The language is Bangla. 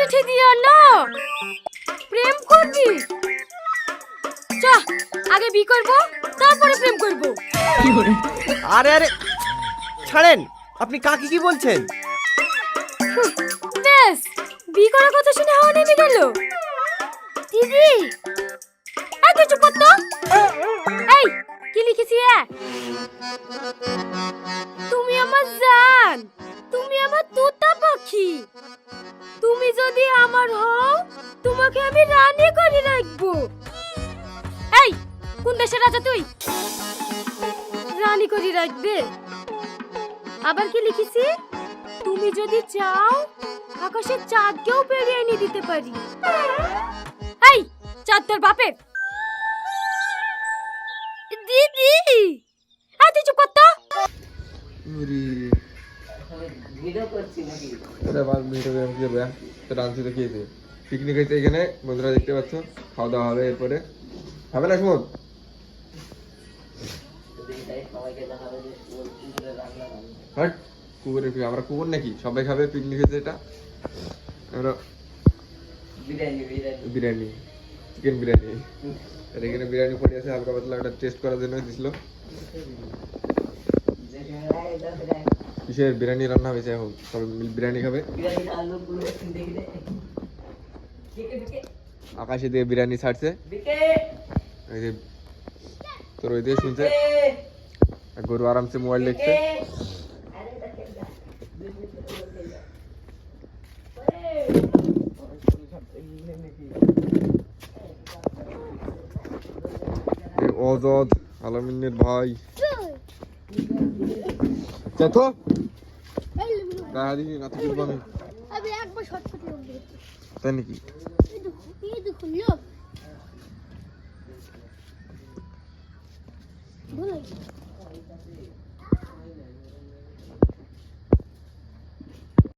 চিঠি দিও না, প্রেম করবি? চা, আগে বি করব, তারপরে প্রেম করব। আরে আরে ছাড়েন, আপনি কাকে কি বলছেন? বেশ, বি করার কথা শুনে হাওয়া নেমে গেল। দিদি, এত চুপ কর তো। এই, কি লিখেছি? তুমি আমার জান, তুমি আমার তোতা পাখি। তুমি যদি আমার হও, তোমাকে আমি রানী করে রাখবো। এই, কোন দেশের রাজা তুই? রানী করে রাখবে? আবার কি লিখেছি? তুমি যদি চাও, আকাশের চাঁদকেও পেরিয়ে এনে দিতে পারি। এই, চাঁদ তোর বাপের। দিদি, তুই চুপ কর তো। পিকনিক হয়েছে এখানে, বন্ধুরা দেখতে পাচ্ছ। খাওয়া দাওয়া হবে, এরপরে হবে না সুমন? কুকুরের আমরা কুকুর নাকি? সবাই খাবে, পিকনিক হয়েছে এটা। আমরা বিরিয়ানি, চিকেন বিরিয়ানি। এখানে বিরিয়ানি পড়ে আছে, হালকা পাতলা একটা টেস্ট করার জন্য দিছিল। কিসের বিরিয়ানি রান্না হয়েছে এখন? সবাই বিরিয়ানি খাবে। আকাশে দিয়ে বিরিয়ানি ছাড়ছে, এই যে তোর ওই দিয়ে শুনছে। গরু আরামসে মোবাইল দেখছে। অজদ আলামিনের ভাই চেতো গাড়ি না তো কিনবো আমি। আমি একবার শর্টকাট লোক দেখছি। তাই নাকি? এই দেখুন লোক বলো